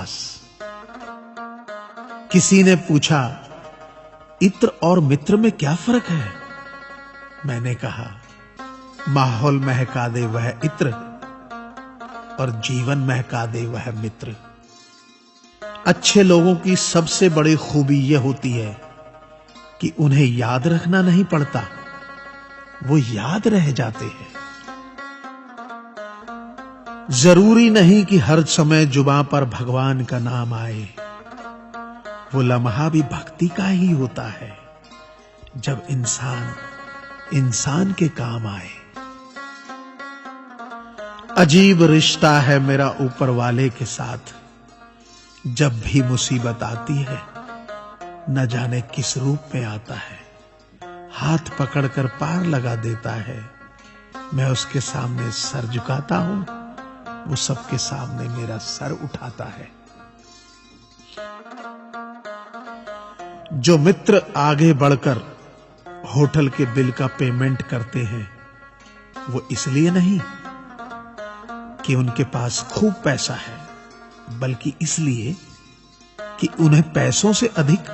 विश्वास। किसी ने पूछा, इत्र और मित्र में क्या फर्क है? मैंने कहा, माहौल महका दे वह इत्र और जीवन महका दे वह मित्र। अच्छे लोगों की सबसे बड़ी खूबी यह होती है कि उन्हें याद रखना नहीं पड़ता, वो याद रह जाते हैं। जरूरी नहीं कि हर समय जुबां पर भगवान का नाम आए, वो लम्हा भी भक्ति का ही होता है जब इंसान इंसान के काम आए। अजीब रिश्ता है मेरा ऊपर वाले के साथ, जब भी मुसीबत आती है न जाने किस रूप में आता है, हाथ पकड़कर पार लगा देता है। मैं उसके सामने सर झुकाता हूं, वो सबके सामने मेरा सर उठाता है। जो मित्र आगे बढ़कर होटल के बिल का पेमेंट करते हैं, वो इसलिए नहीं कि उनके पास खूब पैसा है, बल्कि इसलिए कि उन्हें पैसों से अधिक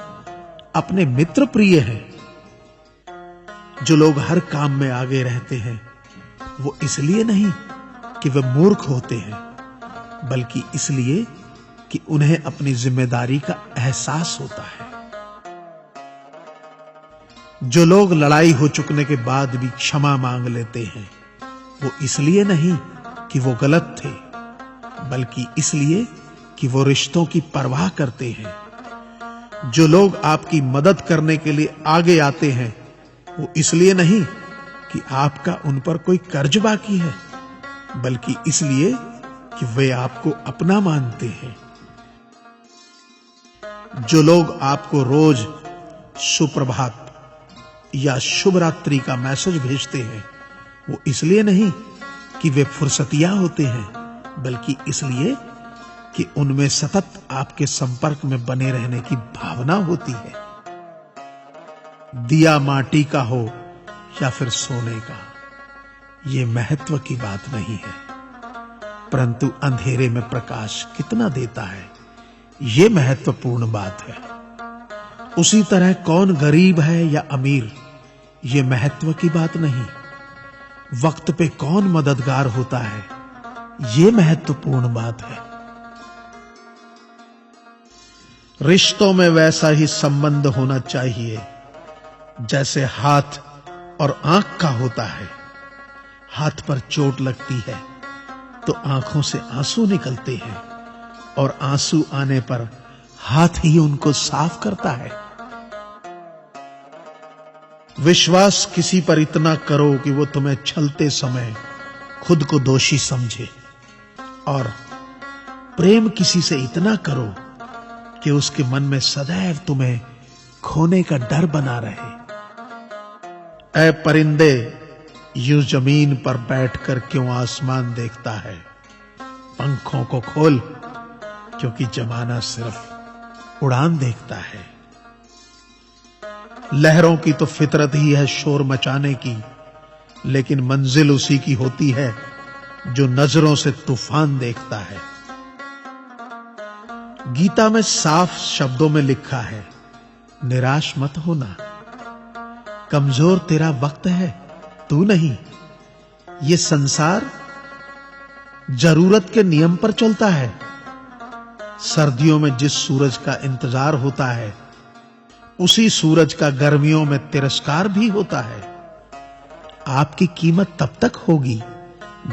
अपने मित्र प्रिय हैं। जो लोग हर काम में आगे रहते हैं, वो इसलिए नहीं कि वे मूर्ख होते हैं, बल्कि इसलिए कि उन्हें अपनी जिम्मेदारी का एहसास होता है। जो लोग लड़ाई हो चुकने के बाद भी क्षमा मांग लेते हैं, वो इसलिए नहीं कि वो गलत थे, बल्कि इसलिए कि वो रिश्तों की परवाह करते हैं। जो लोग आपकी मदद करने के लिए आगे आते हैं, वो इसलिए नहीं कि आपका उन पर कोई कर्ज बाकी है, बल्कि इसलिए कि वे आपको अपना मानते हैं। जो लोग आपको रोज सुप्रभात या शुभ रात्रि का मैसेज भेजते हैं, वो इसलिए नहीं कि वे फुर्सतिया होते हैं, बल्कि इसलिए कि उनमें सतत आपके संपर्क में बने रहने की भावना होती है। दिया माटी का हो या फिर सोने का, ये महत्व की बात नहीं है, परंतु अंधेरे में प्रकाश कितना देता है, ये महत्वपूर्ण बात है। उसी तरह कौन गरीब है या अमीर, ये महत्व की बात नहीं। वक्त पे कौन मददगार होता है, ये महत्वपूर्ण बात है। रिश्तों में वैसा ही संबंध होना चाहिए जैसे हाथ और आंख का होता है। हाथ पर चोट लगती है तो आंखों से आंसू निकलते हैं, और आंसू आने पर हाथ ही उनको साफ करता है। विश्वास किसी पर इतना करो कि वो तुम्हें छलते समय खुद को दोषी समझे, और प्रेम किसी से इतना करो कि उसके मन में सदैव तुम्हें खोने का डर बना रहे। ऐ परिंदे, यूं जमीन पर बैठकर क्यों आसमान देखता है? पंखों को खोल, क्योंकि जमाना सिर्फ उड़ान देखता है। लहरों की तो फितरत ही है शोर मचाने की, लेकिन मंजिल उसी की होती है जो नजरों से तूफान देखता है। गीता में साफ शब्दों में लिखा है, निराश मत होना, कमजोर तेरा वक्त है, तू नहीं। ये संसार जरूरत के नियम पर चलता है। सर्दियों में जिस सूरज का इंतजार होता है, उसी सूरज का गर्मियों में तिरस्कार भी होता है। आपकी कीमत तब तक होगी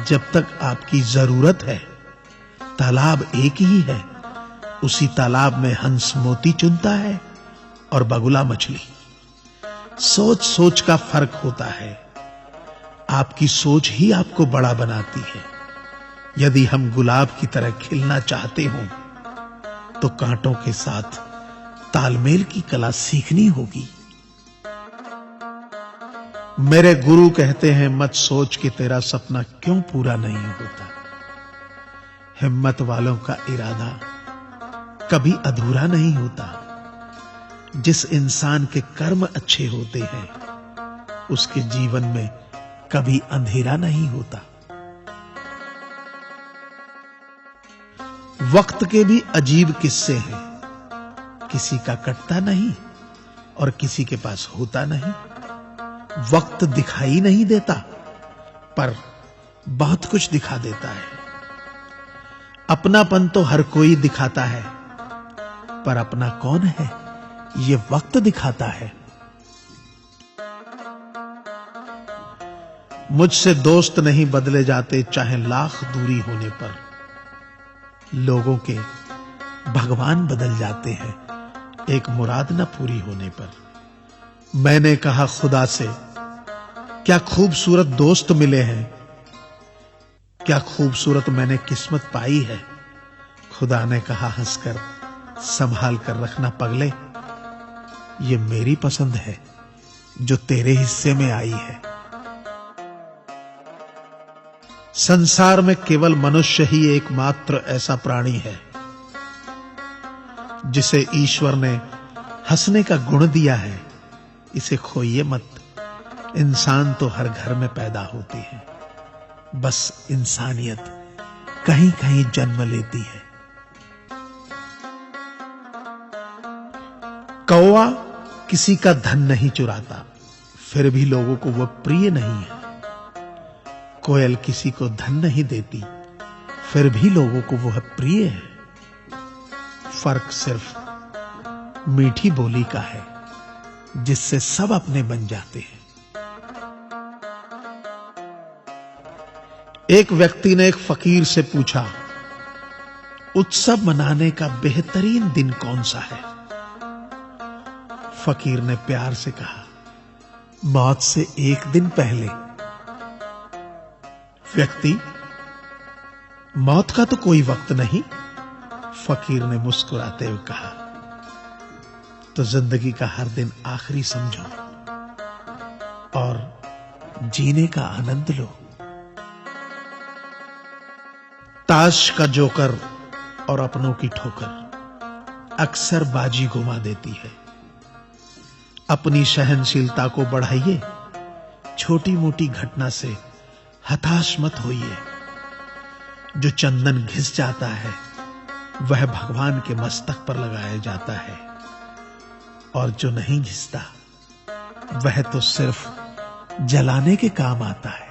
जब तक आपकी जरूरत है। तालाब एक ही है, उसी तालाब में हंस मोती चुनता है और बगुला मछली। सोच सोच का फर्क होता है। आपकी सोच ही आपको बड़ा बनाती है। यदि हम गुलाब की तरह खिलना चाहते हों, तो कांटों के साथ तालमेल की कला सीखनी होगी। मेरे गुरु कहते हैं, मत सोच कि तेरा सपना क्यों पूरा नहीं होता। हिम्मत वालों का इरादा कभी अधूरा नहीं होता। जिस इंसान के कर्म अच्छे होते हैं, उसके जीवन में कभी अंधेरा नहीं होता। वक्त के भी अजीब किस्से हैं। किसी का कटता नहीं और किसी के पास होता नहीं। वक्त दिखाई नहीं देता, पर बहुत कुछ दिखा देता है। अपनापन तो हर कोई दिखाता है, पर अपना कौन है ये वक्त दिखाता है। मुझसे दोस्त नहीं बदले जाते, चाहे लाख दूरी होने पर। लोगों के भगवान बदल जाते हैं, एक मुराद न पूरी होने पर। मैंने कहा खुदा से, क्या खूबसूरत दोस्त मिले हैं, क्या खूबसूरत मैंने किस्मत पाई है। खुदा ने कहा हंसकर, संभाल कर रखना पगले, ये मेरी पसंद है जो तेरे हिस्से में आई है। संसार में केवल मनुष्य ही एकमात्र ऐसा प्राणी है जिसे ईश्वर ने हंसने का गुण दिया है। इसे खोइए मत। इंसान तो हर घर में पैदा होती है, बस इंसानियत कहीं कहीं जन्म लेती है। कौवा किसी का धन नहीं चुराता, फिर भी लोगों को वह प्रिय नहीं है। कोयल किसी को धन नहीं देती, फिर भी लोगों को वह प्रिय है। फर्क सिर्फ मीठी बोली का है, जिससे सब अपने बन जाते हैं। एक व्यक्ति ने एक फकीर से पूछा, उत्सव मनाने का बेहतरीन दिन कौन सा है। फकीर ने प्यार से कहा, मौत से एक दिन पहले। व्यक्ति, मौत का तो कोई वक्त नहीं। फकीर ने मुस्कुराते हुए कहा, तो जिंदगी का हर दिन आखिरी समझो और जीने का आनंद लो। ताश का जोकर और अपनों की ठोकर अक्सर बाजी घुमा देती है। अपनी सहनशीलता को बढ़ाइए, छोटी मोटी घटना से हताश मत होइए। जो चंदन घिस जाता है वह भगवान के मस्तक पर लगाया जाता है, और जो नहीं घिसता वह तो सिर्फ जलाने के काम आता है।